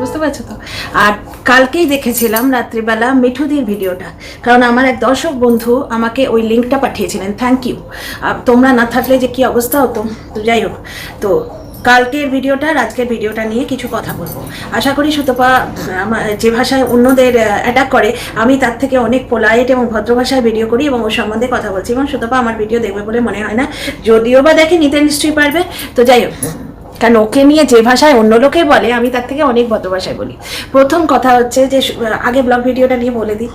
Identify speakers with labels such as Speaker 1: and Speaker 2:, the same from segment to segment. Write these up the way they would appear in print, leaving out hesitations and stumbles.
Speaker 1: বুঝতে পারছো তো। আর কালকেই দেখেছিলাম রাত্রিবেলা মিঠুদির ভিডিওটা, কারণ আমার এক দর্শক বন্ধু আমাকে ওই লিঙ্কটা পাঠিয়েছিলেন, থ্যাংক ইউ। তোমরা না থাকলে যে কি অবস্থা হতো। তো যাই হোক, তো কালকের ভিডিওটা আর আজকের ভিডিওটা নিয়ে কিছু কথা বলবো। আশা করি সুতপা যে ভাষায় অন্যদের অ্যাটাক করে, আমি তার থেকে অনেক পোলাইট এবং ভদ্র ভাষায় ভিডিও করি এবং ওর সম্বন্ধে কথা বলছি, এবং সুতপা আমার ভিডিও দেখবে বলে মনে হয় না, যদিও বা দেখে নিতে নিশ্চয়ই পারবে। তো যাই হোক, কারণ ওকে নিয়ে যে ভাষায় অন্য লোকে বলে আমি তার থেকে অনেক ভদ্র ভাষায় বলি। প্রথম কথা হচ্ছে যে আগে ব্লগ ভিডিওটা নিয়ে বলে দিই,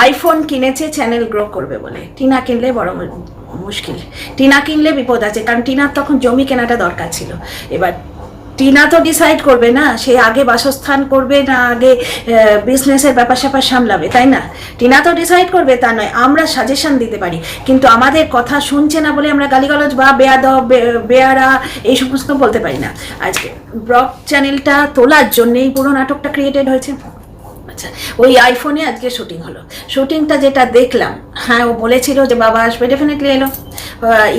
Speaker 1: আইফোন কিনেছে চ্যানেল গ্রো করবে বলে। টিনা কিনলে বড় মুশকিল, টিনা কিনলে বিপদ আছে, কারণ টিনার তখন জমি কেনাটা দরকার ছিল। এবার টিনা তো ডিসাইড করবে না, সে আগে বাসস্থান করবে না আগে বিজনেসের ব্যাপার স্যাপার সামলাবে, তাই না? টিনা তো ডিসাইড করবে, তা নয় আমরা সাজেশন দিতে পারি, কিন্তু আমাদের কথা শুনছে না বলে আমরা গালিগালাজ বা বেয়ারা এই সমস্ত বলতে পারি না। আজকে ব্লগ চ্যানেলটা তোলার জন্যেই পুরো নাটকটা ক্রিয়েটেড হয়েছে। আচ্ছা, ওই আইফোনে আজকে শুটিং হলো। শুটিংটা যেটা দেখলাম, হ্যাঁ ও বলেছিল যে বাবা আসবে, ডেফিনেটলি এলো,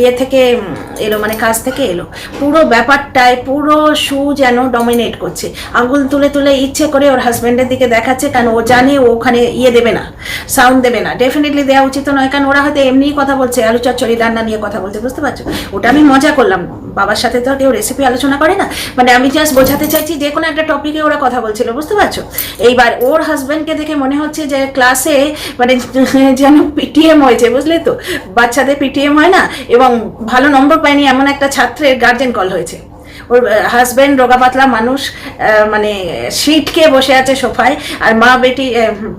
Speaker 1: ইয়ে থেকে এলো, মানে কাজ থেকে এলো। পুরো ব্যাপারটায় পুরো শু যেন ডমিনেট করছে, আঙুল তুলে তুলে ইচ্ছে করে ওর হাজব্যান্ডের দিকে দেখাচ্ছে, কারণ ও জানে ও ওখানে ইয়ে দেবে না, সাউন্ড দেবে না। ডেফিনেটলি দেওয়া উচিত নয়, কারণ ওরা হয়তো এমনিই কথা বলছে, আলু চচ্চড়ি রান্না নিয়ে কথা বলছে, বুঝতে পারছো? ওটা আমি মজা করলাম, বাবার সাথে তো কেউ রেসিপি আলোচনা করে না, মানে আমি জাস্ট বোঝাতে চাইছি যে কোনো একটা টপিকে ওরা কথা বলছিল, বুঝতে পারছো? এইবার ওর হাজব্যান্ডকে দেখে মনে হচ্ছে যে ক্লাসে মানে যেন পিটিএম হয়েছে, বুঝলে তো, বাচ্চাদের পিটিএম হয় না, এবং ভালো নম্বর পায়নি এমন একটা ছাত্রের গার্জেন কল হয়েছে। ওর হাজব্যান্ড রোগা পাতলা মানুষ, মানে সিটকে বসে আছে সোফায়, আর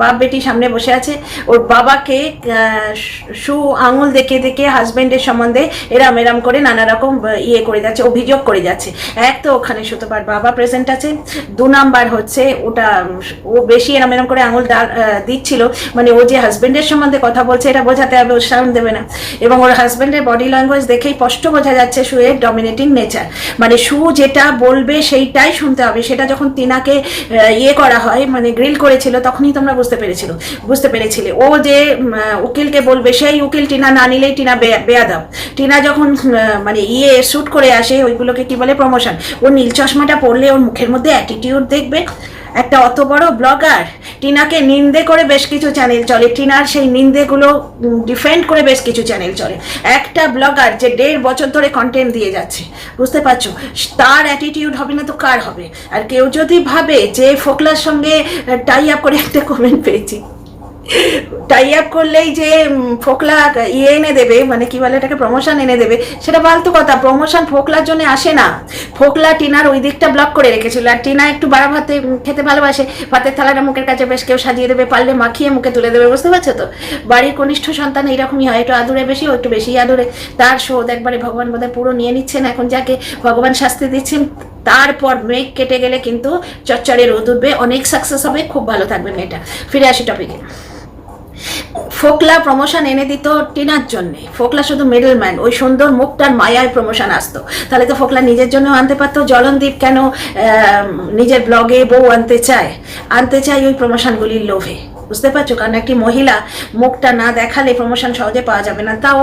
Speaker 1: বাপ বেটি সামনে বসে আছে। ওর বাবাকে শু আঙুল দেখে দেখে হাজব্যান্ডের সম্বন্ধে এরাম করে নানা রকম ইয়ে করে যাচ্ছে, অভিযোগ করে যাচ্ছে। এক তো ওখানে সুতপার বাবা প্রেজেন্ট আছে, 2 নাম্বার হচ্ছে ওটা ও বেশি এরম করে আঙুল দিচ্ছিল, মানে ও যে হাজব্যান্ডের সম্বন্ধে কথা বলছে এটা বোঝাতে হবে, ও সাউন্ড দেবে না। এবং ওর হাজব্যান্ডের বডি ল্যাঙ্গুয়েজ দেখেই স্পষ্ট বোঝা যাচ্ছে শুয়ের ডমিনেটিং নেচার, মানে শু যেটা বলবে সেইটাই শুনতে হবে। সেটা যখন টিনাকে ইয়ে করা হয়, মানে গ্রিল করেছিল, তখনই তোমরা বুঝতে পেরেছিলে ও যে উকিলকে বলবে, সেই উকিল টিনা না নিলেই টিনা বেয়াদব। টিনা যখন মানে ইয়ে শ্যুট করে আসে, ওইগুলোকে কি বলে, প্রমোশন, ওর নীল চশমাটা পরলে ওর মুখের মধ্যে অ্যাটিটিউড দেখবে। একটা অত বড় ব্লগার, টিনাকে নিন্দে করে বেশ কিছু চ্যানেল চলে, টিনার সেই নিন্দেগুলো ডিফেন্ড করে বেশ কিছু চ্যানেল চলে। একটা ব্লগার যে 1.5 বছর ধরে কন্টেন্ট দিয়ে যাচ্ছে, বুঝতে পারছো, তার অ্যাটিটিউড হবে না তো কার হবে? আর কেউ যদি ভাবে যে ফোকলার সঙ্গে টাই আপ করে, একটা কমেন্ট পেয়েছি, টাই আপ করলেই যে ফোকলা ইয়ে এনে দেবে, মানে কি বলে এটাকে, প্রমোশন এনে দেবে, সেটা ফালতু কথা। প্রমোশন ফোকলার জন্য আসে না, ফোকলা টিনার ওই দিকটা ব্লক করে রেখেছিল। আর টিনা একটু বাড়া ভাতে খেতে ভালোবাসে, ভাতের থালাটা মুখের কাছে বেশ কেউ সাজিয়ে দেবে, পারলে মাখিয়ে মুখে তুলে দেবে, বুঝতে পারছো তো? বাড়ির কনিষ্ঠ সন্তান এইরকমই হয়, একটু আদুরে বেশি, ও একটু বেশি আদুরে। তার শোধ একবারে ভগবান বোধহয় পুরো নিয়ে নিচ্ছেন এখন, যাকে ভগবান শাস্তি দিচ্ছেন। তারপর মেঘ কেটে গেলে কিন্তু চচ্চড়ে রোদ উঠবে, অনেক সাকসেস হবে, খুব ভালো থাকবে মেয়েটা। ফিরে আসি টপিকে। ফোকলা প্রমোশন এনে দিত টিনার জন্যে, ফোকলা শুধু মিডলম্যান, ওই সুন্দর মুখটার মায়ায় প্রমোশন আসতো। তাহলে তো ফোকলা নিজের জন্য আনতে পারতো। জলনদীপ কেন নিজের ব্লগে বউ আনতে চায় ওই প্রমোশনগুলির লোভে, বুঝতে পারছো? কারণ একটি মহিলা মুখটা না দেখালে প্রমোশন সহজে পাওয়া যাবে না। তাও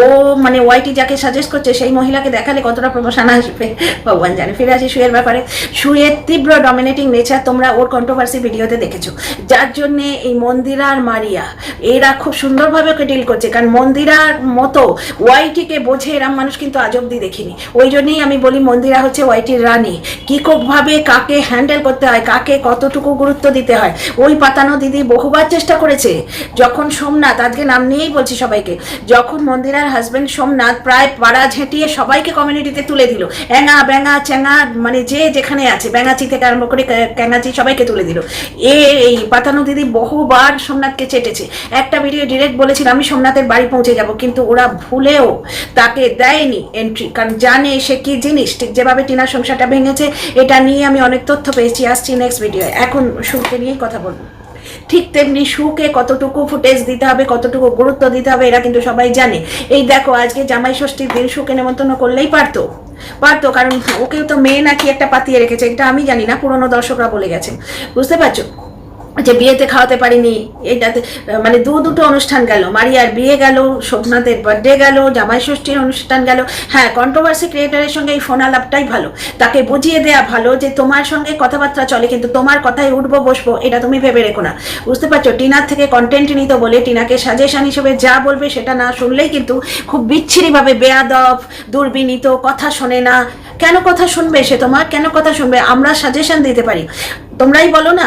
Speaker 1: ও মানে ওয়াইটি যাকে সাজেস্ট করছে সেই মহিলাকে দেখালে কতটা প্রমোশন আসবে ভগবান জানে। ফিরে আসি শুয়ের ব্যাপারে। শুয়ের তীব্র ডমিনেটিং নেচার তোমরা ওর কন্ট্রোভার্সি ভিডিওতে দেখেছো, যার জন্যে এই মন্দিরা আর মারিয়া এরা খুব সুন্দরভাবে ওকে ডিল করছে। কারণ মন্দিরার মতো ওয়াইটিকে বোঝে এরম মানুষ কিন্তু আজ অব্দি দেখিনি। ওই জন্যই আমি বলি মন্দিরা হচ্ছে ওয়াইটির রানী। কিভাবে কাকে হ্যান্ডেল করতে হয়, কাকে কতটুকু গুরুত্ব দিতে হয়, ওই পাতানো দিদি বহুবার চেষ্টা করেছে। যখন সোমনাথ, আজকে নাম নিয়েই বলছি সবাইকে, যখন মন্দিরার হাজবেন্ড সোমনাথ প্রায় পাড়া ঝেঁটিয়ে সবাইকে কমিউনিটিতে তুলে দিল, এঙা ব্যাঙা চ্যাঙা, মানে যে যেখানে আছে, ব্যাঙাচি থেকে আরম্ভ করে ক্যাঙাচি সবাইকে তুলে দিল। এই পাতানো দিদি বহুবার সোমনাথকে চেটেছে। একটা ভিডিও ডিরেক্ট বলেছিল আমি সোমনাথের বাড়ি পৌঁছে যাব, কিন্তু ওরা ভুলেও তাকে দেয়নি এন্ট্রি, কারণ জানে সে কি জিনিস। ঠিক যেভাবে টিনার সংসারটা ভেঙেছে, এটা নিয়ে আমি অনেক তথ্য পেয়েছি, আসছি নেক্সট ভিডিও। এখন শুকে নিয়েই কথা বলবো। ঠিক তেমনি শুকে কতটুকু ফুটেজ দিতে হবে, কতটুকু গুরুত্ব দিতে হবে, এরা কিন্তু সবাই জানে। এই দেখো আজকে জামাই ষষ্ঠীর দিন শুকে নেমন্তন্ন করলেই পারতো, কারণ ওকেও তো মেয়ে নাকি একটা পাতিয়ে রেখেছে, এটা আমি জানি না, পুরনো দর্শকরা বলে গেছেন, বুঝতে পারছো? যে বিয়েতে খাওয়াতে পারিনি, এইটাতে মানে দুটো অনুষ্ঠান গেল, মারিয়ার বিয়ে গেল, সোমনাথের বার্থডে গেল, জামাই ষষ্ঠীর অনুষ্ঠান গেল। হ্যাঁ, কন্ট্রোভার্সি ক্রিয়েটারের সঙ্গে এই ফোন আলাপটাই ভালো, তাকে বুঝিয়ে দেওয়া ভালো যে তোমার সঙ্গে কথাবার্তা চলে কিন্তু তোমার কথায় উঠবো বসবো এটা তুমি ভেবে রেখো না, বুঝতে পারছো? টিনার থেকে কন্টেন্ট নিত বলে টিনাকে সাজেশন হিসেবে যা বলবে সেটা না শুনলেই কিন্তু খুব বিচ্ছিরিভাবে বেয়াদব দুর্বিনীত, কথা শোনে না। কেন কথা শুনবে সে তোমার? কেন কথা শুনবে? আমরা সাজেশন দিতে পারি, তোমরাই বলো না।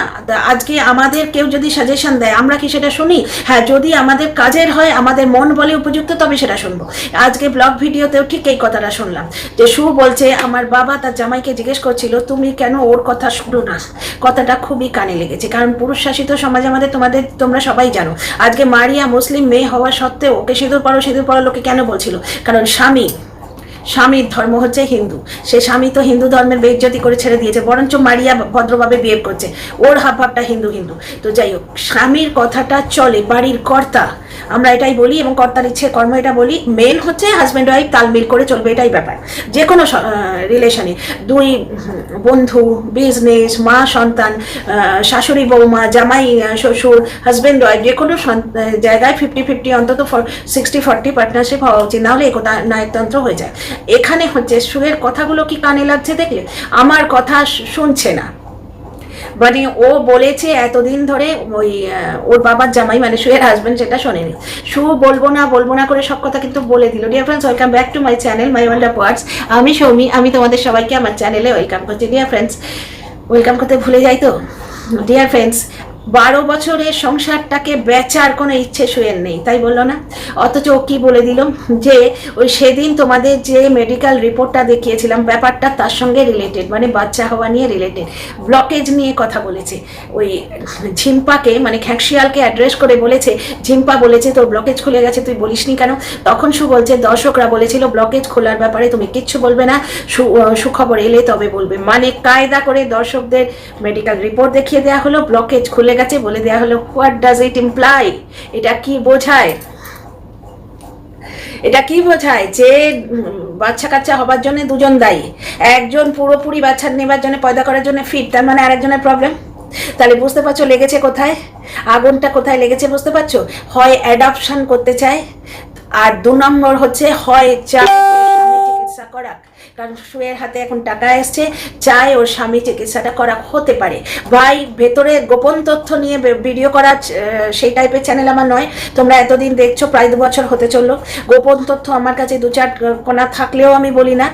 Speaker 1: আজকে আমাদের কেউ যদি সাজেশন দেয় আমরা কি সেটা শুনি? হ্যাঁ, যদি আমাদের কাজের হয়, আমাদের মন বলে উপযুক্ত, তবে সেটা শুনবো। আজকে ব্লগ ভিডিওতেও ঠিক এই কথাটা শুনলাম যে সু বলছে আমার বাবা তার জামাইকে জিজ্ঞেস করছিল তুমি কেন ওর কথা শুনো না। কথাটা খুবই কানে লেগেছে, কারণ পুরুষ শাসিত সমাজে আমাদের তোমরা সবাই জানো। আজকে মারিয়া মুসলিম মেয়ে হওয়া সত্ত্বেও ওকে সিঁদুর পরো লোকে কেন বলছিল? কারণ স্বামীর ধর্ম হচ্ছে হিন্দু, সে স্বামী তো হিন্দু ধর্মের বেইজ্জতি করে ছেড়ে দিয়েছে, বরঞ্চ মারিয়া ভদ্রভাবে বিয়ে করছে, ওর হাবভাবটা হিন্দু। তো যাই হোক, স্বামীর কথাটা চলে, বাড়ির কর্তা আমরা এটাই বলি, এবং কর্তার ইচ্ছে কর্ম এটা বলি। মেন হচ্ছে হাজব্যান্ড ওয়াইফ তালমিল করে চলবে, এটাই ব্যাপার। যে কোনো রিলেশনে দুই বন্ধু, বিজনেস, মা সন্তান, শাশুড়ি বৌমা, জামাই শ্বশুর, হাজব্যান্ড ওয়াইফ, যে কোনো জায়গায় 50-50 অন্তত 60-40 পার্টনারশিপ হওয়া উচিত, নাহলে একতা নায়কতন্ত্র হয়ে যায়। এখানে হচ্ছে সুয়ের কথাগুলো কি কানে লাগছে দেখলে? আমার কথা শুনছে না, মানে ও বলেছে এতদিন ধরে ওই ওর বাবার জামাই মানে সুয়ের হাজব্যান্ড সেটা শোনেনি। সু বলবো না করে সব কথা কিন্তু বলে দিল। Dear friends, welcome back to my channel my world of words. আমি সৌমি, আমি তোমাদের সবাইকে আমার চ্যানেলে ওয়েলকাম করছি। ডিয়ার ফ্রেন্ডস, ওয়েলকাম করতে ভুলে যাই তো। ডিয়ার ফ্রেন্ডস, 12 বছরের সংসারটাকে বেচার কোনো ইচ্ছে সুয়ের নেই, তাই বললো না? অথচ ও কি বলে দিল যে ওই সেদিন তোমাদের যে মেডিকেল রিপোর্টটা দেখিয়েছিলাম ব্যাপারটা তার সঙ্গে রিলেটেড, মানে বাচ্চা হওয়া নিয়ে রিলেটেড, ব্লকেজ নিয়ে কথা বলেছে। ওই ঝিম্পাকে মানে খ্যাঁকশিয়ালকে অ্যাড্রেস করে বলেছে, ঝিম্পা বলেছে তোর ব্লকেজ খুলে গেছে তুই বলিসনি কেন? তখন সু বলছে দর্শকরা বলেছিল ব্লকেজ খোলার ব্যাপারে তুমি কিচ্ছু বলবে না, সুখবর এলে তবে বলবে। মানে কায়দা করে দর্শকদের মেডিকেল রিপোর্ট দেখিয়ে দেওয়া হলো, ব্লকেজ খুলে গেছে বলে দেওয়া হলো। What does it imply? এটা কি বোঝায়? এটা কি বোঝায়? যে বাচ্চা কাচ্চা হবার জন্য দুজন দায়ী, একজন পুরোপুরি বাচ্চা নেবার জন্য পয়দা করার জন্য ফিট, তার মানে আরেকজনের প্রবলেম। তাহলে বুঝতে পারছো লেগেছে কোথায়, আগুনটা কোথায় লেগেছে? বুঝতে পারছো? হয় অ্যাডপশন করতে চায়, আর 2 নম্বর হচ্ছে হয় চায় চিকিৎসা করাক, কারণ সুয়ের হাতে এখন টাকা এসছে, চায় ওর স্বামী চিকিৎসাটা করা হতে পারে। ভাই, ভেতরে গোপন তথ্য নিয়ে ভিডিও করা সেই টাইপের চ্যানেল আমার নয়। তোমরা এতদিন দেখছো, প্রায় 2 বছর হতে চললো। গোপন তথ্য আমার কাছে 2-4 কোনা থাকলেও আমি বলি না,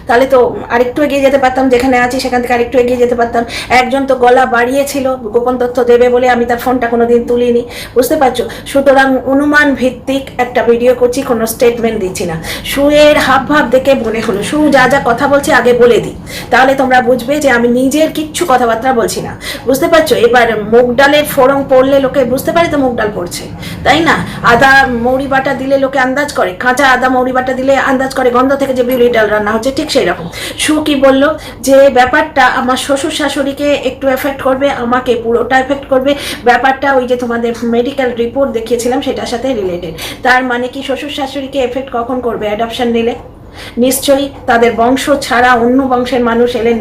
Speaker 1: তাহলে তো আরেকটু এগিয়ে যেতে পারতাম, যেখানে আছি সেখান থেকে আরেকটু এগিয়ে যেতে পারতাম। একজন তো গলা বাড়িয়েছিল গোপন তথ্য দেবে বলে, আমি তার ফোনটা কোনোদিন তুলিনি, বুঝতে পারছো? সুতরাং অনুমান ভিত্তিক একটা ভিডিও করছি, কোনো স্টেটমেন্ট দিচ্ছি না। সুয়ের হাবভাব দেখে মনে হলো সু যা কথা বলছে আগে বলে দিই, তাহলে তোমরা বুঝবে যে আমি নিজের কিচ্ছু কথাবার্তা বলছি না, বুঝতে পারছো? এবার মুগ ডালের ফোড়ন পড়লে লোকে বুঝতে পারে তো মুগ ডাল পড়ছে, তাই না? আদা মৌরি বাটা দিলে লোকে আন্দাজ করে, কাঁচা আদা মৌরি বাটা দিলে আন্দাজ করে গন্ধ থেকে যে বিউলি ডাল রান্না হচ্ছে, ঠিক সেই রকম। সু কি বললো যে ব্যাপারটা আমার শ্বশুর শাশুড়িকে একটু এফেক্ট করবে, আমাকে পুরোটা এফেক্ট করবে। ব্যাপারটা ওই যে তোমাদের মেডিকেল রিপোর্ট দেখিয়েছিলাম সেটার সাথে রিলেটেড। তার মানে কি শ্বশুর শাশুড়িকে এফেক্ট কখন করবে? অ্যাডপশন নিলে নিশ্চয়ই তাদের বংশ ছাড়া অন্য বংশের মানুষ এলে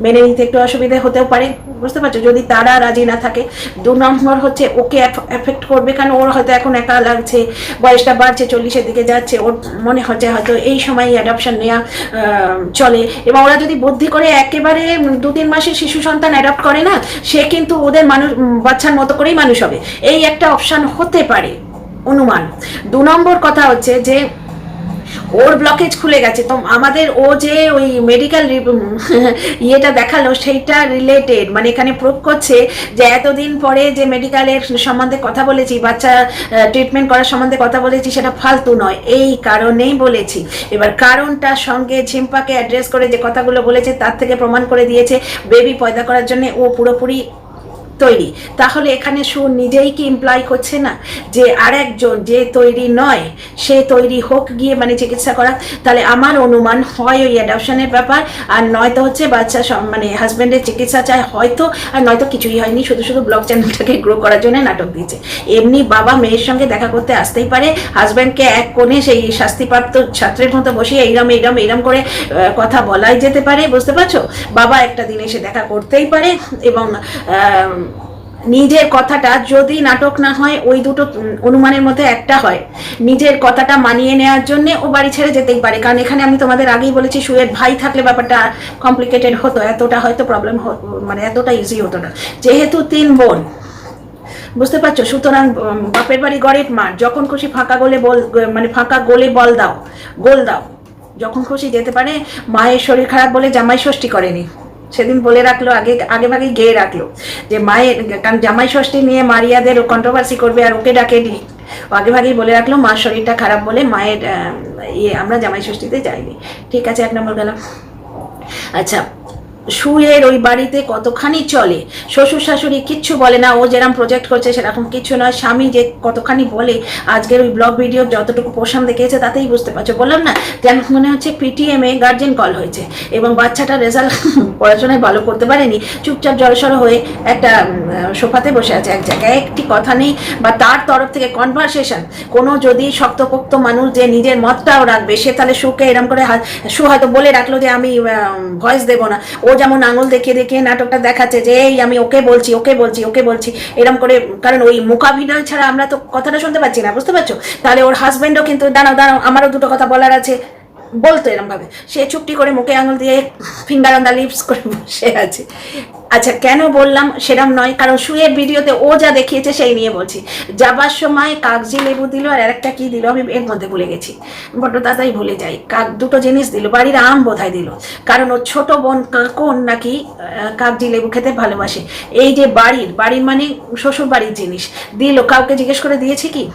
Speaker 1: মেনে নিতে একটু অসুবিধা হতেও পারে, বুঝতে পারছো? যদি তারা রাজি না থাকে। 2 নম্বর হচ্ছে ওকে এফেক্ট করবে, কারণ ওর হয়তো এখন একা লাগছে, বয়সটা বাড়ছে, 40-এর দিকে যাচ্ছে, ওর মনে হচ্ছে হয়তো এই সময় অ্যাডপশন নেওয়া চলে। এবং ওরা যদি বুদ্ধি করে একেবারে 2-3 মাসের শিশু সন্তান অ্যাডপ্ট করে না, সে কিন্তু ওদের মানুষ বাচ্চার মতো করেই মানুষ হবে, এই একটা অপশান হতে পারে, অনুমান। 2 নম্বর কথা হচ্ছে যে ওর ব্লকেজ খুলে গেছে, তো আমাদের ও যে ওই মেডিকেল ইয়েটা দেখালো সেইটা রিলেটেড, মানে এখানে প্রুভ করছে যে এতদিন পরে যে মেডিকেলের সম্বন্ধে কথা বলেছি, বাচ্চা ট্রিটমেন্ট করার সম্বন্ধে কথা বলেছি, সেটা ফালতু নয়, এই কারণেই বলেছি। এবার কারণটার সঙ্গে ঝিম্পাকে অ্যাড্রেস করে যে কথাগুলো বলেছে তার থেকে প্রমাণ করে দিয়েছে বেবি পয়দা করার জন্য ও পুরোপুরি তৈরি। তাহলে এখানে সু নিজেই কি ইমপ্লাই করছে না যে আরেকজন যে তৈরি নয় সে তৈরি হোক গিয়ে মানে চিকিৎসা করা? তাহলে আমার অনুমান হয় ওই অ্যাডপশনের ব্যাপার, আর নয়তো হচ্ছে বাচ্চা মানে হাজব্যান্ডের চিকিৎসা চায় হয়তো, আর নয়তো কিছুই হয়নি, শুধু ব্লগ চ্যানেলটাকে গ্রো করার জন্য নাটক দিচ্ছে। এমনি বাবা মেয়ের সঙ্গে দেখা করতে আসতেই পারে, হাজব্যান্ডকে এক কোণে সেই শাস্তিপ্রাপ্ত ছাত্রের মতো বসিয়ে এইরম করে কথা বলাই যেতে পারে, বুঝতে পারছো? বাবা একটা দিন এসে দেখা করতেই পারে, এবং নিজের কথাটা যদি নাটক না হয়, ওই দুটো অনুমানের মধ্যে একটা হয়, নিজের কথাটা মানিয়ে নেওয়ার জন্য ও বাড়ি ছেড়ে যেতেই পারে। কারণ এখানে আমি তোমাদের আগেই বলেছি, সুয়ের ভাই থাকলে ব্যাপারটা কমপ্লিকেটেড হতো, এতটা হয়তো প্রবলেম মানে এতটা ইজি হতো না। যেহেতু 3 বোন, বুঝতে পারছো, সুতরাং বাপের বাড়ি গড়ের মাঠ, যখন খুশি ফাঁকা গোলে বল, মানে ফাঁকা গোলে বল দাও, গোল দাও, যখন খুশি যেতে পারে। মায়ের শরীর খারাপ বলে জামাই ষষ্ঠী করেনি, সেদিন বলে রাখলো, আগে ভাগে গেয়ে রাখলো যে মায়ের, কারণ জামাই ষষ্ঠী নিয়ে মারিয়াদের কন্ট্রোভার্সি করবে আর ওকে ডাকেনি, আগে ভাগেই বলে রাখলো মার শরীরটা খারাপ বলে মায়ের আমরা জামাই ষষ্ঠীতে যাইনি। ঠিক আছে, 1 নম্বর গেল। আচ্ছা, সুয়ের ওই বাড়িতে কতখানি চলে, শ্বশুর শাশুড়ি কিচ্ছু বলে না, ও যেরকম প্রজেক্ট করছে সেরকম কিছু নয়, স্বামী যে কতখানি বলে, আজকের ওই ব্লগ ভিডিও যতটুকু পোষণ দেখিয়েছে তাতেই বুঝতে পারছো। বললাম না, যেন মনে হচ্ছে পিটিএম এ গার্জেন কল হয়েছে এবং বাচ্চাটা রেজাল্ট পড়াশোনায় ভালো করতে পারেনি, চুপচাপ জড়সড় হয়ে একটা সোফাতে বসে আছে এক জায়গায়, একটি কথা নেই, বা তার তরফ থেকে কনভারসেশন কোনো, যদি শক্তপোক্ত মানুষ যে নিজের মতটাও রাখবে, সে তাহলে সুকে এরম করে, সু হয়তো বলে রাখলো যে আমি ভয়েস দেবো না, ও যেমন আঙুল দেখিয়ে দেখিয়ে নাটকটা দেখাচ্ছে যে এই আমি ওকে বলছি এরকম করে, কারণ ওই মুখাভিনয় ছাড়া আমরা তো কথাটা শুনতে পাচ্ছি না, বুঝতে পারছো। তাহলে ওর হাজবেন্ডও কিন্তু দাঁড়াও আমারও দুটো কথা বলার আছে বলতো এরম ভাবে, সে চুপটি করে মুখে আঙুল দিয়ে ফিঙ্গার অন দ্য লিপস করে বসে আছে। আচ্ছা, কেন বললাম সেরম নয়, কারণ সুয়ের ভিডিওতে ও যা দেখিয়েছে সেই নিয়ে বলছি। যাবার সময় কাগজি লেবু দিল আর একটা কি দিল আমি এর মধ্যে ভুলে গেছি, বড্ড তাড়াতাড়ি ভুলে যাই, দুটো জিনিস দিল, বাড়ির আম বোধহয় দিল, কারণ ওর ছোট বোন কাকুন নাকি কাগজি লেবু খেতে ভালোবাসে। এই যে বাড়ির মানে শ্বশুর বাড়ির জিনিস দিল, কাউকে জিজ্ঞেস করে দিয়েছে কি?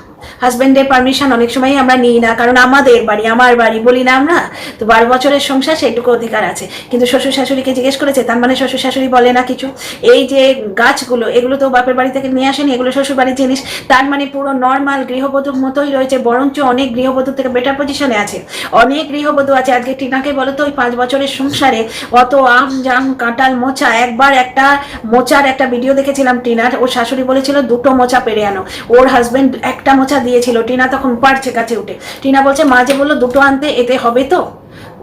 Speaker 1: হাজব্যান্ডের পারমিশন অনেক সময় আমরা নিই না, কারণ আমাদের বাড়ি আমার বাড়ি বলি না আমরা, তো 12 বছরের সংসার সেইটুকু অধিকার আছে। কিন্তু শ্বশুর শাশুড়িকে জিজ্ঞেস করেছে, তার মানে শ্বশুর শাশুড়ি বলে না কিছু। এই যে গাছগুলো, এগুলো তো বাপের বাড়ি থেকে নিয়ে আসেনি, এগুলো শ্বশুর বাড়ির জিনিস, তার মানে পুরো নর্মাল গৃহবধূর মতোই রয়েছে, বরঞ্চ অনেক গৃহবধূর থেকে বেটার পজিশনে আছে, অনেক গৃহবধূ আছে। আজকে টিনাকে বলো তো, ওই 5 বছরের সংসারে অত আম জাম কাঁঠাল মোচা, একবার একটা মোচার একটা ভিডিও দেখেছিলাম টিনার, ওর শাশুড়ি বলেছিল 2টো মোচা পেরে আনো, ওর হাজবেন্ড একটা মোচা দিয়েছিল, টিনা তখন পারছে কাছে উঠে, টিনা বলছে মা যে বললো 2টো আনতে, এতে হবে তো?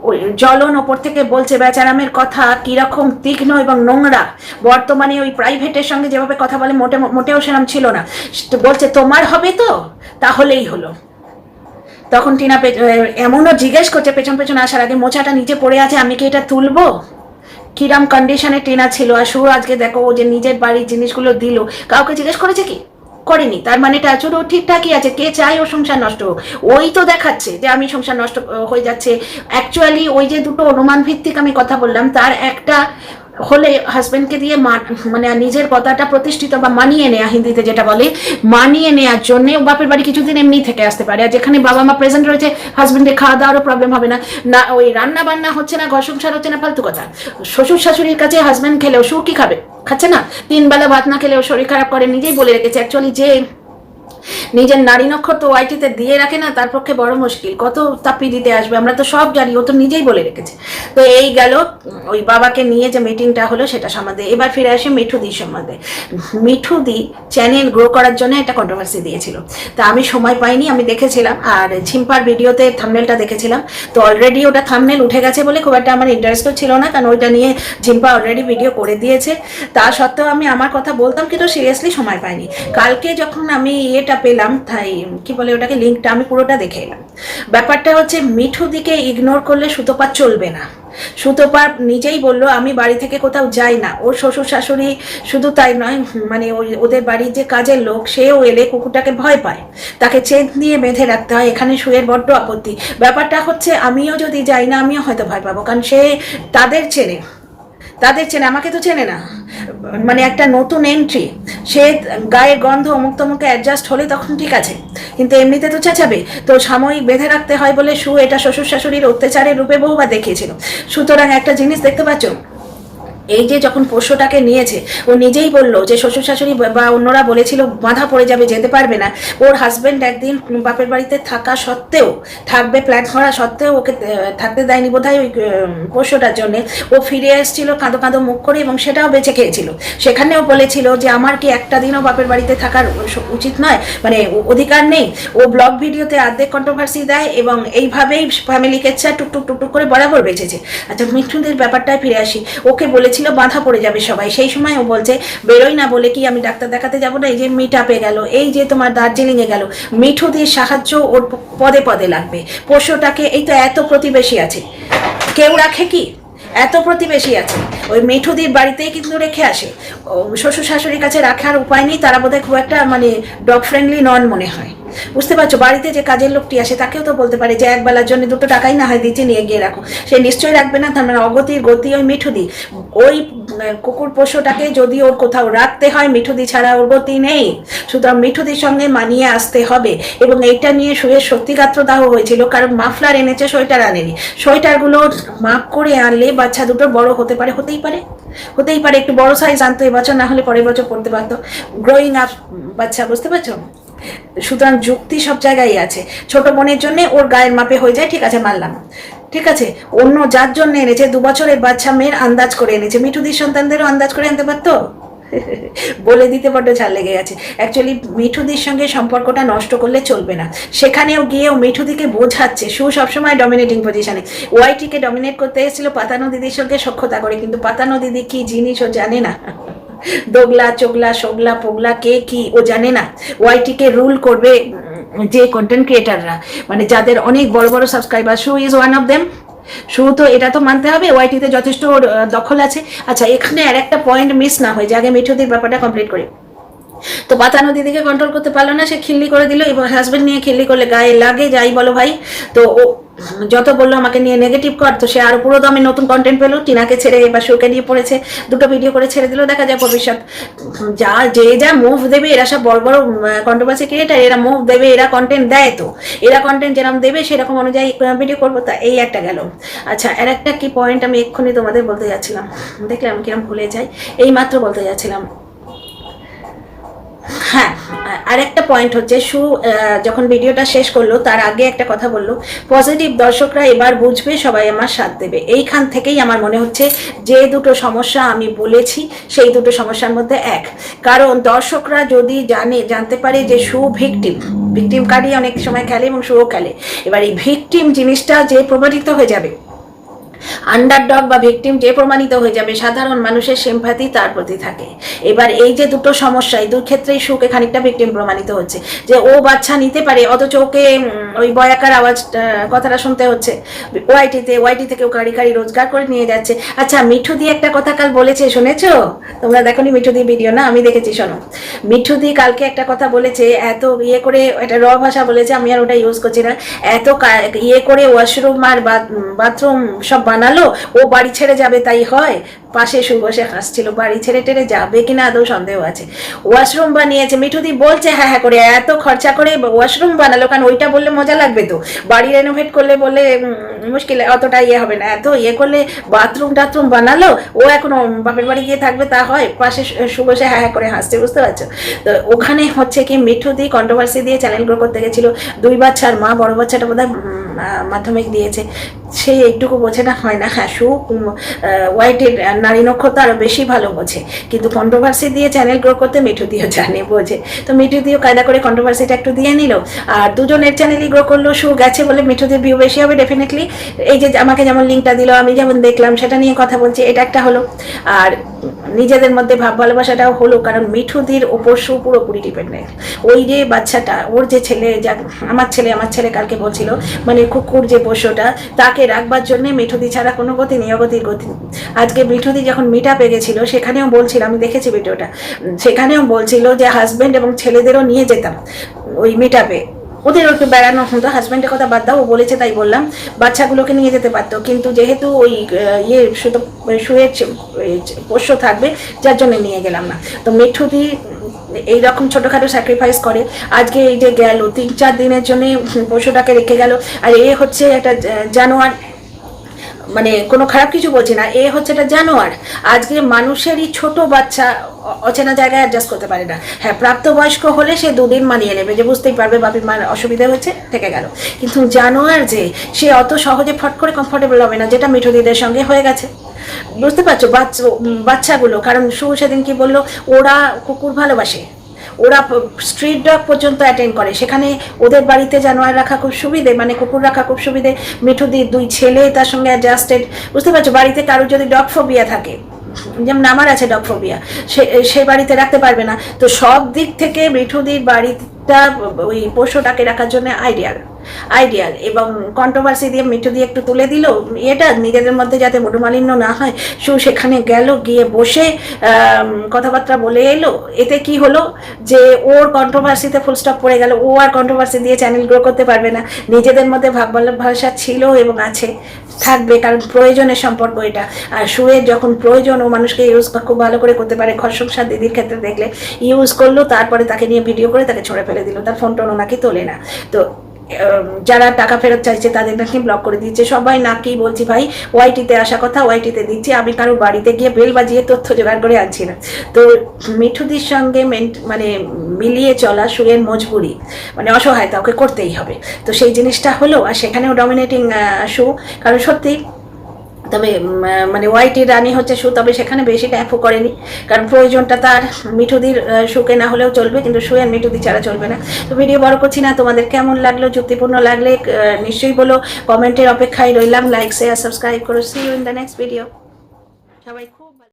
Speaker 1: ওই জ্বলন ওপর থেকে বলছে, বেচারামের কথা কিরকম তীক্ষ্ণ এবং নোংরা, বর্তমানে ওই প্রাইভেটের সঙ্গে যেভাবে কথা বলে মোটেও সেরম ছিল না, বলছে তোমার হবে তো, তাহলেই হলো। তখন টিনা এমনও জিজ্ঞেস করছে পেছন পেছন আসার আগে, মোচাটা নিচে পড়ে আছে, আমি কি এটা তুলবো? কিরম কন্ডিশনে টিনা ছিল। আর শুরু আজকে দেখো ও যে নিজের বাড়ির জিনিসগুলো দিল, কাউকে জিজ্ঞেস করেছে কি? করেনি। তার মানে টাচুর ও ঠিকঠাকই আছে, কে চায় ও সংসার নষ্ট হোক? ওই তো দেখাচ্ছে যে আমি সংসার নষ্ট হয়ে যাচ্ছে। অ্যাকচুয়ালি ওই যে দুটো অনুমান ভিত্তিক আমি কথা বললাম, তার একটা হলে হাজবেন্ডকে দিয়ে মানে নিজের কথাটা প্রতিষ্ঠিত বা মানিয়ে নেওয়া, হিন্দিতে যেটা বলে মানিয়ে নেওয়ার জন্য বাপের বাড়ি কিছুদিন এমনি থেকে আসতে পারে। আর যেখানে বাবা মা প্রেজেন্ট রয়েছে, হাজবেন্ডের খাওয়া দাওয়ারও প্রবলেম হবে না, না ওই রান্না বান্না হচ্ছে না, ঘর সংসার হচ্ছে না, ফালতু কথা। শ্বশুর শাশুড়ির কাছে হাজবেন্ড খেলেও সু কি খাবে? খাচ্ছে না। 3 বেলা ভাত না খেলেও শরীর খারাপ করে, নিজেই বলে রেখেছে। অ্যাকচুয়ালি যে নিজের নারী নক্ষত্র ওয়াইটিতে দিয়ে রাখে না, তার পক্ষে বড় মুশকিল, কত তাপি দিতে আসবে আমরা তো সব জানি, ও তো নিজেই বলে রেখেছে। তো এই গেল ওই বাবাকে নিয়ে যে মিটিংটা হলো সেটা সম্বন্ধে। এবার ফিরে আসে মিঠুদির সম্বন্ধে। মিঠুদি চ্যানেল গ্রো করার জন্য একটা কন্ট্রোভার্সি দিয়েছিল, তা আমি সময় পাইনি, আমি দেখেছিলাম, আর ঝিম্পার ভিডিওতে থাম্বনেলটা দেখেছিলাম, তো অলরেডি ওটা থাম্বনেল উঠে গেছে বলে খুব একটা আমার ইন্টারেস্টও ছিল না, কারণ ওইটা নিয়ে ঝিম্পা অলরেডি ভিডিও করে দিয়েছে। তা সত্ত্বেও আমি আমার কথা বলতাম, কিন্তু সিরিয়াসলি সময় পাইনি। কালকে যখন আমি এটা পেলাম, তাই কি বলে ওটাকে, লিঙ্কটা আমি পুরোটা দেখে এলাম। ব্যাপারটা হচ্ছে মিঠুদিকে ইগনোর করলে সুতপা চলবে না। সুতপা নিজেই বললো আমি বাড়ি থেকে কোথাও যাই না, ওর শ্বশুর শাশুড়ি শুধু তাই নয়, মানে ওদের বাড়ির যে কাজের লোক, সেও এলে কুকুরটাকে ভয় পায়, তাকে চেন দিয়ে বেঁধে রাখতে হয়। এখানে শুয়ের বড্ড আপত্তি। ব্যাপারটা হচ্ছে আমিও যদি যাই না, আমিও হয়তো ভয় পাবো, কারণ সে তাদের চেনে, আমাকে তো চেনে না, মানে একটা নতুন এন্ট্রি, সে গায়ের গন্ধ অমুক তমুকে অ্যাডজাস্ট হলে তখন ঠিক আছে, কিন্তু এমনিতে তো চেঁচাবে। তো সাময়িক বেঁধে রাখতে হয় বলে সু এটা শ্বশুর শাশুড়ির অত্যাচারের রূপে বহুবার দেখিয়েছিল। সুতরাং একটা জিনিস দেখতে পাচ্ছ, এই যে যখন পোষ্যটাকে নিয়েছে, ও নিজেই বললো যে শ্বশুর শাশুড়ি বা অন্যরা বলেছিল বাঁধা পড়ে যাবে, যেতে পারবে না। ওর হাজবেন্ড একদিন বাপের বাড়িতে থাকা সত্ত্বেও, থাকবে প্ল্যান করা সত্ত্বেও ওকে থাকতে দেয়নি বোধহয় ওই পোষ্যটার জন্যে। ও ফিরে এসেছিল কাঁদো কাঁদো মুখ করে, এবং সেটাও বেঁচে খেয়েছিল। সেখানেও বলেছিল যে আমার কি একটা দিনও বাপের বাড়িতে থাকার উচিত নয়, মানে অধিকার নেই। ও ব্লগ ভিডিওতে অর্ধেক কন্ট্রোভার্সি দেয়, এবং এইভাবেই ফ্যামিলিকে টুকটুক টুকটুক করে বরাবর বেঁচেছে। আচ্ছা, মিঠুনদের ব্যাপারটায় ফিরে আসি। ওকে বলেছে বলেছিল বাঁধা পড়ে যাবে সবাই, সেই সময় ও বলছে বেরোই না বলে কি আমি ডাক্তার দেখাতে যাবো না, এই যে মিট আপে গেল, এই যে তোমার দার্জিলিংয়ে গেল, মিঠুদির সাহায্য ওর পদে পদে লাগবে। পোষ্যটাকে এই তো এত প্রতিবেশী আছে, কেউ রাখে কি? এত প্রতিবেশী আছে, ওই মিঠুদির বাড়িতেই কিন্তু রেখে আসে। শ্বশুর শাশুড়ির কাছে রাখার উপায় নেই, তারা বোধহয় খুব একটা মানে ডগ ফ্রেন্ডলি নন মনে হয়। বুঝতে পারছো, বাড়িতে যে কাজের লোকটি আসে তাকেও তো বলতে পারে যে একবেলার জন্য 2 টাকাই না হয় দিচ্ছি, নিয়ে গিয়ে রাখো, সে নিশ্চয়ই রাখবে না। তার মানে অগতির গতি ওই মিঠুদি। ওই কুকুর পোষ্যটাকে যদি ওর কোথাও রাখতে হয়, মিঠুদি ছাড়া ওর গতি নেই। সুতরাং মিঠুদির সঙ্গে মানিয়ে আসতে হবে। এবং এইটা নিয়ে শুয়ের সত্যিকাত্র দাহ হয়েছিল, কারণ মাফলার এনেছে, সোয়েটার আনেনি। সোয়েটারগুলো মাপ করে আনলে বাচ্চা দুটো বড় হতে পারে, হতেই পারে একটু বড় সাইজ আনতো এবছর, না হলে পরের বছর পড়তে পারতো। গ্রোয়িং আপ বাচ্চা, বুঝতে পারছো? সুতরাং যুক্তি সব জায়গায় আছে। ছোট বোনের জন্য ওর গায়ের মাপে হয়ে যায়, ঠিক আছে, মানলাম, ঠিক আছে। অন্য যার জন্য এনেছে, 2 বছরের বাচ্চা মেয়ের আন্দাজ করে এনেছে, মিঠুদির সন্তানদেরও আন্দাজ করে আনতে পারতো। বলে দিতে বড্ড ঝাল লেগে গেছে। অ্যাকচুয়ালি মিঠুদির সঙ্গে সম্পর্কটা নষ্ট করলে চলবে না। সেখানেও গিয়েও মিঠুদিকে বোঝাচ্ছে, সু সবসময় ডমিনেটিং পজিশনে। ওয়াইটিকে ডমিনেট করতে এসেছিল পাতানো দিদির সঙ্গে সখ্যতা করে, কিন্তু পাতানো দিদি কি জিনিস ও জানে না। দোগলা চোগলা সোগলা পোগলা কে কি ও জানে না। ওয়াইটিকে রুল করবে যে কন্টেন্ট ক্রিয়েটাররা, মানে যাদের অনেক বড় বড় subscriber, she is one of them. শু তো এটা তো মানতে হবে, ওয়াইটিতে যথেষ্ট দখল আছে। আচ্ছা, এখানে আর একটা পয়েন্ট মিস না হয়ে যায়, আগে মিঠুদির ব্যাপারটা কমপ্লিট করি। তো পাতানো দিদিকে কন্ট্রোল করতে পারলো না, সে খিল্লি করে দিল। এবং হাজবেন্ড নিয়ে খিল্লি করলে গায়ে লাগে, যাই বলো ভাই। তো ও যত বললো আমাকে নিয়ে নেগেটিভ কর, তো সে আরো পুরো দমে নতুন কন্টেন্ট পেলো, টিনাকে ছেড়ে এবার শুকে নিয়ে পড়েছে, 2টো ভিডিও করে ছেড়ে দিল। দেখা যায় ভবিষ্যৎ, যা মুভ দেবে, এরা সব বড় বড় কন্ট্রোভার্সি ক্রিয়েটার, এরা মুভ দেবে, এরা কন্টেন্ট দেয়, তো এরা কন্টেন্ট যেরকম দেবে সেরকম অনুযায়ী ভিডিও করবো। তা এই একটা গেল। আচ্ছা, আর একটা কি পয়েন্ট আমি এক্ষুনি তোমাদের বলতে যাচ্ছিলাম, দেখলে আমি কিরম ভুলে যাই, এই মাত্র বলতে যাচ্ছিলাম। হ্যাঁ, আর একটা পয়েন্ট হচ্ছে, শু যখন ভিডিওটা শেষ করলো তার আগে একটা কথা বললো, পজিটিভ দর্শকরা এবার বুঝবে, সবাই আমার সাথ দেবে। এইখান থেকেই আমার মনে হচ্ছে যে 2টো সমস্যা আমি বলেছি সেই 2টো সমস্যার মধ্যে এক। কারণ দর্শকরা যদি জানতে পারে যে শু ভিকটিম কার্ডই অনেক সময় খেলে এবং শুও খেলে, এবার এই ভিকটিম জিনিসটা যে প্রমাণিত হয়ে যাবে, আন্ডারডগ বা ভিকটিম যে প্রমাণিত হয়ে যাবে, সাধারণ মানুষের সিম্প্যাথি তার প্রতি থাকে। এবার এই যে 2টো সমস্যা, এই 2 ক্ষেত্রেই সুকে খানিকটা ভিকটিম প্রমাণিত হচ্ছে, যে ও বাচ্চা নিতে পারে, অথচ ওকে ওই বয়াকার আওয়াজ কথাটা শুনতে হচ্ছে। ওয়াইটি থেকে ও কারি রোজগার করে নিয়ে যাচ্ছে। আচ্ছা, মিঠুদি একটা কথা কাল বলেছে, শুনেছো? তোমরা দেখোনি মিঠুদি ভিডিও? না, আমি দেখেছি, শোনো। মিঠুদি কালকে একটা কথা বলেছে, এত ইয়ে করে, এটা র ভাষা বলেছে, আমি আর ওটা ইউজ করছি না, এত ইয়ে করে ওয়াশরুম আর বাথরুম সব বানালো, ও বাড়ি ছেড়ে যাবে তাই হয়? পাশে শু বসে হাসছিল, বাড়ি ছেড়ে টেরে যাবে কিনা আদৌ সন্দেহ আছে। ওয়াশরুম বানিয়েছে, মিঠুদি বলছে হ্যাঁ হ্যাঁ করে, এত খরচা করে ওয়াশরুম বানালো, কারণ ওইটা বললে মজা লাগবে, তো বাড়ি রেনোভেট করলে বলে মুশকিল, অতটা ইয়ে হবে না, এত ইয়ে করলে বাথরুম টাথরুম বানালো, ও এখন বাপের বাড়ি গিয়ে থাকবে তা হয়? পাশে শু বসে হ্যাঁ হ্যাঁ করে হাসছে, বুঝতে পারছো? তো ওখানে হচ্ছে কি, মিঠুদি কন্ট্রোভার্সি দিয়ে চ্যানেল গ্রো করতে গেছিলো, 2 বাচ্চার মা, বড় বাচ্চাটা বোধহয় মাধ্যমিক দিয়েছে, সে এইটুকু বোঝে না, হয় না। হ্যাঁ, শু ওয়াইটির নারী নক্ষত্র আরো বেশি ভালো বোঝে, কিন্তু কন্ট্রোভার্সি দিয়ে চ্যানেল গ্রো করতে মিঠুদিও জানে, বোঝে। তো মিঠুদিও কায়দা করে কন্ট্রোভার্সিটা একটু দিয়ে নিল, আর দুজনের চ্যানেলই গ্রো করলো। শু গেছে বলে মিঠুদির ভিউ বেশি হবে ডেফিনেটলি। এই যে আমাকে যেমন লিঙ্কটা দিল, আমি যেমন দেখলাম, সেটা নিয়ে কথা বলছি, এটা একটা হলো। আর নিজেদের মধ্যে ভাব ভালোবাসাটাও হলো, কারণ মিঠুদির ওপর শু পুরোপুরি ডিপেন্ডেন্ট। ওই যে বাচ্চাটা, ওর যে ছেলে, যা আমার ছেলে কালকে বলছিল, মানে কুকুর যে পোষ্যটা, তাকে রাখবার জন্য মিঠুদি ছাড়া কোনো গতি নেই, অগতির গতি। আজকে মিঠুদি যখন মিট আপে গেছিল, সেখানেও বলছিল, আমি দেখেছি ভিডিওটা, সেখানেও বলছিল যে হাজব্যান্ড এবং ছেলেদেরও নিয়ে যেতাম ওই মিট আপে, ওদের একটু বেড়ানো হতো। হাজব্যান্ডের কথা বাদ দাও, ও বলেছে তাই বললাম, বাচ্চাগুলোকে নিয়ে যেতে পারতো, কিন্তু যেহেতু ওই শুধু শুয়ে পোষ্য থাকবে, যার জন্য নিয়ে গেলাম না। তো মিঠুদি এইরকম ছোটোখাটো স্যাক্রিফাইস করে। আজকে এই যে গেল 3-4 দিনের জন্য পশুটাকে রেখে গেল, আর এ হচ্ছে একটা জানোয়ার, মানে কোনো খারাপ কিছু বলছি না, এ হচ্ছে একটা জানোয়ার। আজকে মানুষেরই ছোট বাচ্চা অচেনা জায়গায় অ্যাডজাস্ট করতে পারে না। হ্যাঁ, প্রাপ্তবয়স্ক হলে সে 2 দিন মানিয়ে নেবে, যে বুঝতেই পারবে বাপির মার অসুবিধা হয়েছে, থেকে গেল। কিন্তু জানোয়ার যে, সে অত সহজে ফট করে কমফোর্টেবল হবে না, যেটা মিঠুদিদের সঙ্গে হয়ে গেছে। বুঝতে পারছো? বাচ্চাগুলো, কারণ শু সেদিন কি বললো, ওরা কুকুর ভালোবাসে, ওরা স্ট্রিট ডগ পর্যন্ত অ্যাটেন্ড করে, সেখানে ওদের বাড়িতে জানোয়ার রাখা খুব সুবিধে, মানে কুকুর রাখা খুব সুবিধে। মিঠুদির 2 ছেলে তার সঙ্গে অ্যাডজাস্টেড, বুঝতে পারছো? বাড়িতে কারোর যদি ডগ ফোবিয়া থাকে, যেমন আমার আছে ডগফোবিয়া, সে বাড়িতে রাখতে পারবে না। তো সব দিক থেকে মিঠুদির বাড়িটা ওই পোষ্যটাকে রাখার জন্য আইডিয়াল এবং কন্ট্রোভার্সি দিয়ে মিঠুদি একটু তুলে দিল এটা নিজেদের মধ্যে যাতে মনোমালিন্য না হয়। সেখানে গেল, গিয়ে বসে কথাবার্তা বলে এলো। এতে কি হলো যে ওর কন্ট্রোভার্সিতে ফুল স্টপ পড়ে গেল, ও আর কন্ট্রোভার্সি দিয়ে চ্যানেল গ্রো করতে পারবে না। নিজেদের মধ্যে ভাষা ছিল এবং আছে, থাকবে, কারণ প্রয়োজনের সম্পর্ক এটা। আর সুয়ের যখন প্রয়োজন ও মানুষকে ইউজ খুব ভালো করে করতে পারে। ঘর সংসার দিদির ক্ষেত্রে দেখলে ইউজ করলো, তারপরে তাকে নিয়ে ভিডিও করে তাকে ছড়ে ফেলে দিল, তার ফোন টোন নাকি তোলে না। তো যারা টাকা ফেরত চাইছে তাদের নাকি ব্লক করে দিচ্ছে। সবাই নাকি বলছি ভাই ওয়াইটিতে আসা কথা, ওয়াইটিতে দিচ্ছি, আমি কারো বাড়িতে গিয়ে বেল বাজিয়ে তথ্য জোগাড় করে আনছি না। তো মিঠুদির সঙ্গে মানে মিলিয়ে চলা সুয়ের মজবুরি, মানে অসহায়তা, ওকে করতেই হবে। তো সেই জিনিসটা হলো, আর সেখানেও ডমিনেটিং সু, কারণ সত্যি। তবে মানে ওয়াইটির রানী হচ্ছে সু, তবে সেখানে বেশি ট্যাপও করেনি, কারণ প্রয়োজনটা তার মিঠুদির সুকে না হলেও চলবে, কিন্তু সু আর মিঠুদি ছাড়া চলবে না। তো ভিডিও বড় করছি না, তোমাদের কেমন লাগলো, যুক্তিপূর্ণ লাগলে নিশ্চয়ই বলো, কমেন্টের অপেক্ষায় রইলাম। লাইক শেয়ার সাবস্ক্রাইব করো। See you in the next video. সবাই খুব